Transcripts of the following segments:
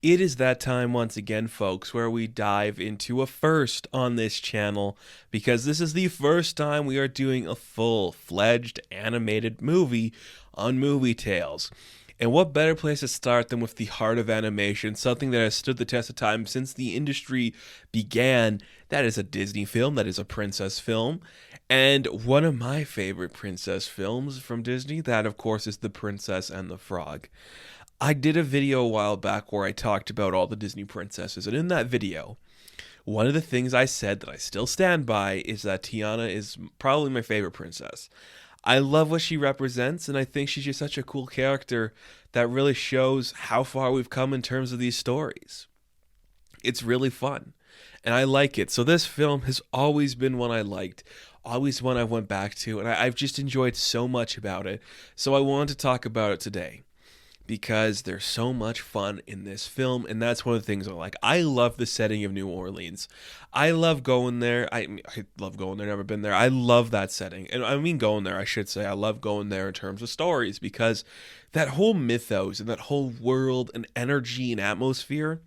It is that time once again, folks, where we dive into a first on this channel because this is the first time we are doing a full-fledged animated movie on Movie Tales. And what better place to start than with the heart of animation, something that has stood the test of time since the industry began. That is a Disney film, that is a princess film. And one of my favorite princess films from Disney, that of course is The Princess and the Frog. I did a video a while back where I talked about all the Disney princesses, and in that video, one of the things I said that I still stand by is that Tiana is probably my favorite princess. I love what she represents, and I think she's just such a cool character that really shows how far we've come in terms of these stories. It's really fun, and I like it. So this film has always been one I liked, always one I went back to, and I've just enjoyed so much about it. So I wanted to talk about it today because there's so much fun in this film, and that's one of the things I like. I love the setting of New Orleans. I love going there. I love going there, never been there. I love that setting. And I mean going there, I should say. I love going there in terms of stories because that whole mythos and that whole world and energy and atmosphere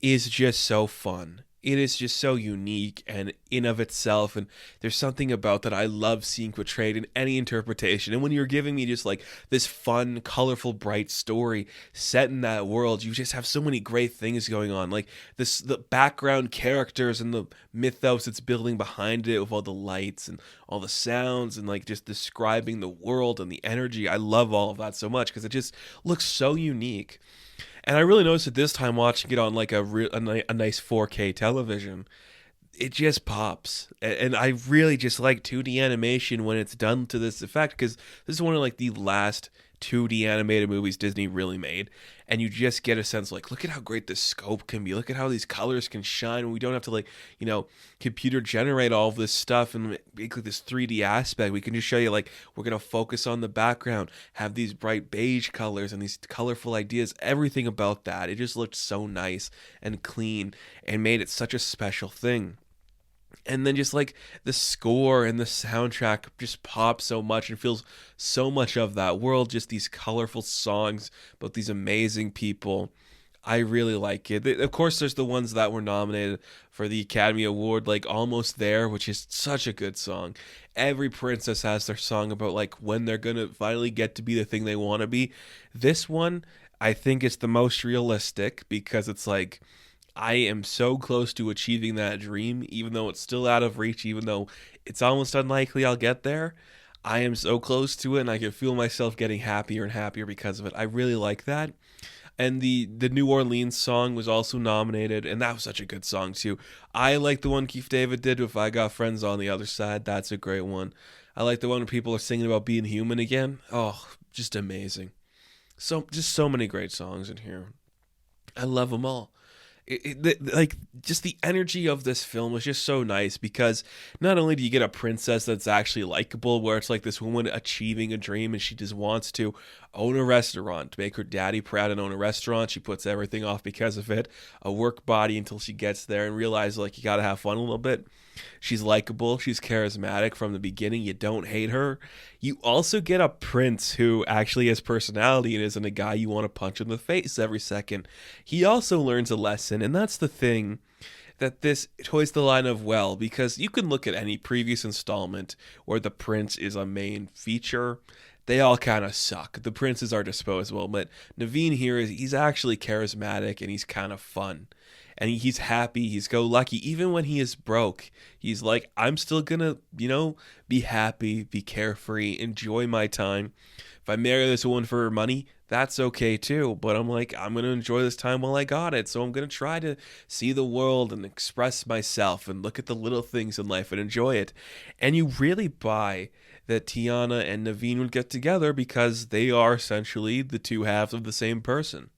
is just so fun. It is just so unique and in of itself, and there's something about that I love seeing portrayed in any interpretation. And when you're giving me just like this fun, colorful, bright story set in that world, you just have so many great things going on. Like this, the background characters and the mythos it's building behind it with all the lights and all the sounds and like just describing the world and the energy. I love all of that so much because it just looks so unique. And I really noticed it this time watching it on like a nice 4K television. It just pops. And I really just like 2D animation when it's done to this effect because this is one of like the last 2D animated movies Disney really made. And you just get a sense like, look at how great this scope can be. Look at how these colors can shine. We don't have to like, computer generate all of this stuff and make like this 3D aspect. We can just show you like, we're going to focus on the background, have these bright beige colors and these colorful ideas. Everything about that. It just looked so nice and clean and made it such a special thing. And then just like the score and the soundtrack just pop so much and feels so much of that world, just these colorful songs about these amazing people. I really like it. Of course, there's the ones that were nominated for the Academy Award, like Almost There, which is such a good song. Every princess has their song about like when they're gonna finally get to be the thing they want to be. This one, I think, is the most realistic because it's like I am so close to achieving that dream, even though it's still out of reach, even though it's almost unlikely I'll get there. I am so close to it, and I can feel myself getting happier and happier because of it. I really like that. And the New Orleans song was also nominated, and that was such a good song too. I like the one Keith David did with "I Got Friends on the Other Side." That's a great one. I like the one where people are singing about being human again. Oh, just amazing. So just so many great songs in here. I love them all. Like just the energy of this film was just so nice because not only do you get a princess that's actually likable, where it's like this woman achieving a dream and she just wants to own a restaurant, to make her daddy proud and own a restaurant. She puts everything off because of it, a work body until she gets there and realizes like you gotta have fun a little bit. She's likable, she's charismatic from the beginning. You don't hate her. You also get a prince who actually has personality and isn't a guy you want to punch in the face every second. He also learns a lesson, and that's the thing that this toys the line of well, because you can look at any previous installment where the prince is a main feature. They all kind of suck. The princes are disposable, but Naveen here he's actually charismatic and he's kind of fun. And he's happy, he's go lucky. Even when he is broke, he's like, I'm still gonna, be happy, be carefree, enjoy my time. If I marry this woman for her money, that's okay too. But I'm like, I'm gonna enjoy this time while I got it. So I'm gonna try to see the world and express myself and look at the little things in life and enjoy it. And you really buy that Tiana and Naveen would get together because they are essentially the two halves of the same person.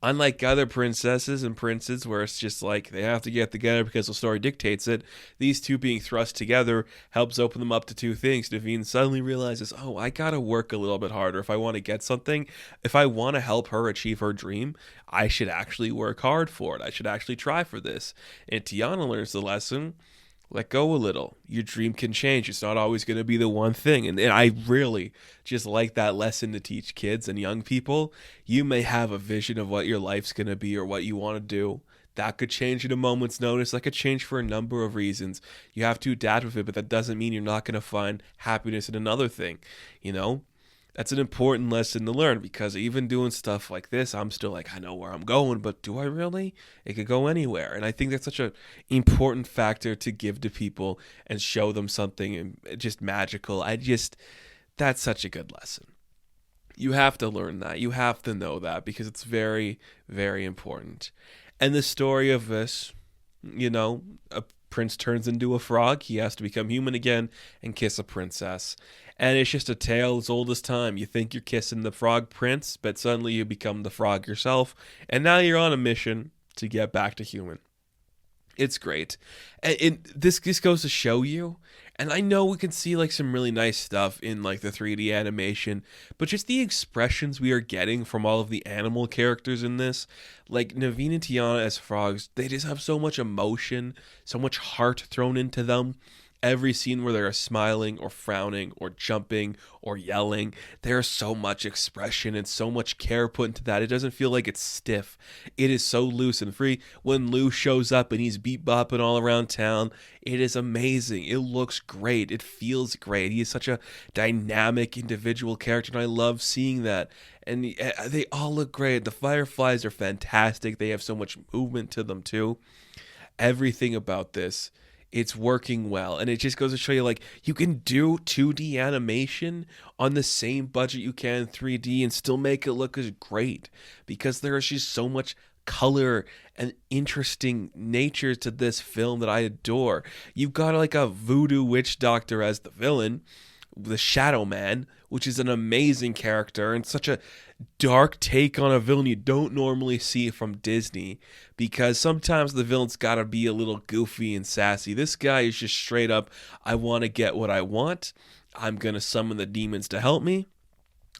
Unlike other princesses and princes, where it's just like they have to get together because the story dictates it, these two being thrust together helps open them up to two things. Naveen suddenly realizes, oh, I gotta work a little bit harder if I want to get something. If I want to help her achieve her dream, I should actually work hard for it. I should actually try for this. And Tiana learns the lesson. let go a little. Your dream can change. It's not always going to be the one thing. And I really just like that lesson to teach kids and young people. You may have a vision of what your life's going to be or what you want to do. That could change at a moment's notice. That could change for a number of reasons. You have to adapt with it, but that doesn't mean you're not going to find happiness in another thing. You know, that's an important lesson to learn, because even doing stuff like this, I'm still like, I know where I'm going, but do I really? It could go anywhere. And I think that's such an important factor to give to people and show them something just magical. That's such a good lesson. You have to learn that. You have to know that, because it's very, very important. And the story of this, a prince turns into a frog. He has to become human again and kiss a princess. And it's just a tale as old as time. You think you're kissing the frog prince, but suddenly you become the frog yourself. And now you're on a mission to get back to human. It's great. And this goes to show you, and I know we can see like some really nice stuff in like the 3D animation, but just the expressions we are getting from all of the animal characters in this, like Naveen and Tiana as frogs, they just have so much emotion, so much heart thrown into them. Every scene where they are smiling or frowning or jumping or yelling, there's so much expression and so much care put into that. It doesn't feel like it's stiff. It is so loose and free. When Lou shows up and he's beat-bopping all around town, it is amazing. It looks great. It feels great. He is such a dynamic individual character, and I love seeing that. And they all look great. The fireflies are fantastic. They have so much movement to them too. Everything about this, it's working well, and it just goes to show you, like, you can do 2D animation on the same budget you can 3D and still make it look as great, because there is just so much color and interesting nature to this film that I adore. You've got like a voodoo witch doctor as the villain, the Shadow Man, which is an amazing character and such a dark take on a villain you don't normally see from Disney, because sometimes the villain's gotta be a little goofy and sassy. This guy is just straight up, I want to get what I want. I'm gonna summon the demons to help me.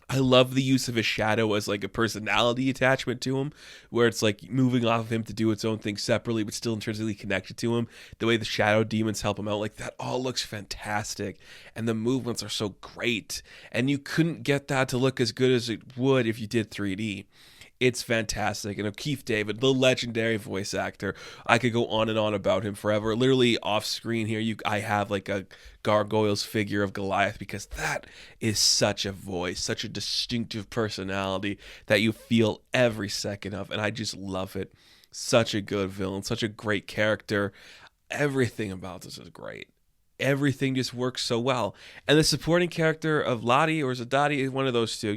I love the use of his shadow as like a personality attachment to him, where it's like moving off of him to do its own thing separately, but still intrinsically connected to him. The way the shadow demons help him out, like that all looks fantastic. And the movements are so great. And you couldn't get that to look as good as it would if you did 3D. It's fantastic. And Keith David, the legendary voice actor, I could go on and on about him forever. Literally off screen here, I have like a Gargoyles figure of Goliath, because that is such a voice, such a distinctive personality that you feel every second of. And I just love it. Such a good villain, such a great character. Everything about this is great. Everything just works so well. And the supporting character of Lottie, or is it Dottie, is one of those two.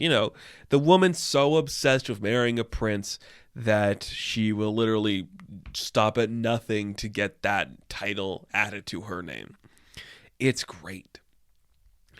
The woman's so obsessed with marrying a prince that she will literally stop at nothing to get that title added to her name. It's great.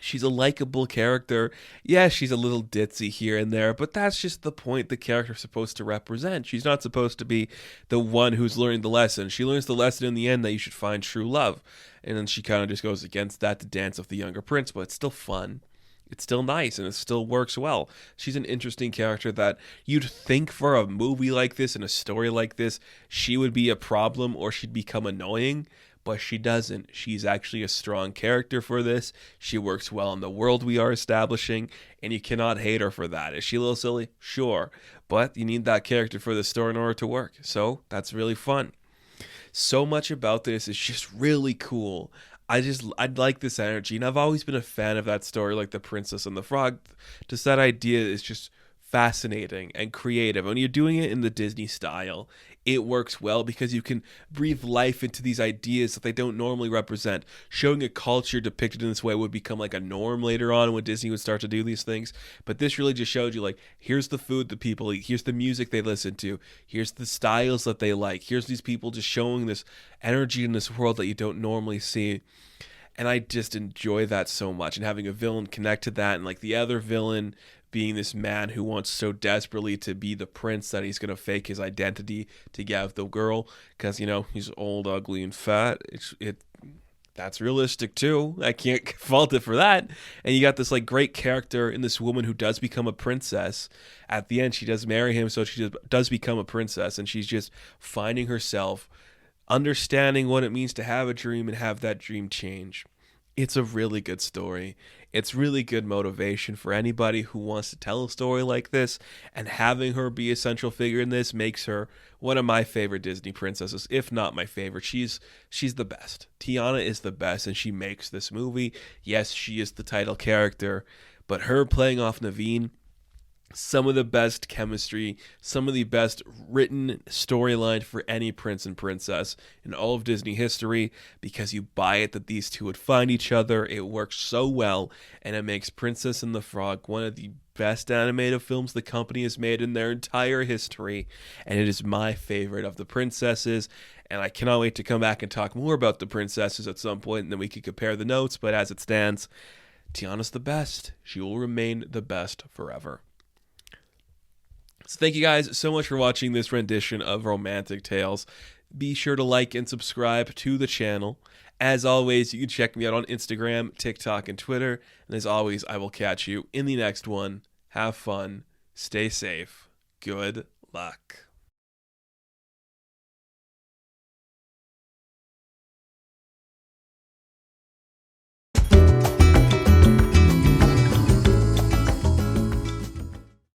She's a likable character. Yeah, she's a little ditzy here and there, but that's just the point the character's supposed to represent. She's not supposed to be the one who's learning the lesson. She learns the lesson in the end that you should find true love. And then she kind of just goes against that to dance with the younger prince, but it's still fun. It's still nice, and it still works well. She's an interesting character that you'd think for a movie like this and a story like this, she would be a problem or she'd become annoying. But she doesn't. She's actually a strong character for this. She works well in the world we are establishing, and you cannot hate her for that. Is she a little silly? Sure. But you need that character for the story in order to work. So that's really fun. So much about this is just really cool. I'd like this energy, and I've always been a fan of that story, like The Princess and the Frog. Just that idea is just fascinating and creative. When you're doing it in the Disney style, it works well because you can breathe life into these ideas that they don't normally represent. Showing a culture depicted in this way would become like a norm later on when Disney would start to do these things. But this really just showed you, like, here's the food that people eat, here's the music they listen to, here's the styles that they like, here's these people just showing this energy in this world that you don't normally see. And I just enjoy that so much, and having a villain connect to that, and like the other villain being this man who wants so desperately to be the prince that he's going to fake his identity to get with the girl because, he's old, ugly, and fat. That's realistic too. I can't fault it for that. And you got this like great character in this woman who does become a princess. At the end, she does marry him, so she does become a princess, and she's just finding herself understanding what it means to have a dream and have that dream change. It's a really good story. It's really good motivation for anybody who wants to tell a story like this, and having her be a central figure in this makes her one of my favorite Disney princesses, if not my favorite. She's the best. Tiana is the best, and she makes this movie. Yes, she is the title character, but her playing off Naveen, some of the best chemistry, some of the best written storyline for any prince and princess in all of Disney history, because you buy it that these two would find each other. It works so well, and it makes Princess and the Frog one of the best animated films the company has made in their entire history, and it is my favorite of the princesses. And I cannot wait to come back and talk more about the princesses at some point, and then we can compare the notes. But as it stands, Tiana's the best. She will remain the best forever. So thank you guys so much for watching this rendition of Romantic Tales. Be sure to like and subscribe to the channel. As always, you can check me out on Instagram, TikTok, and Twitter. And as always, I will catch you in the next one. Have fun. Stay safe. Good luck.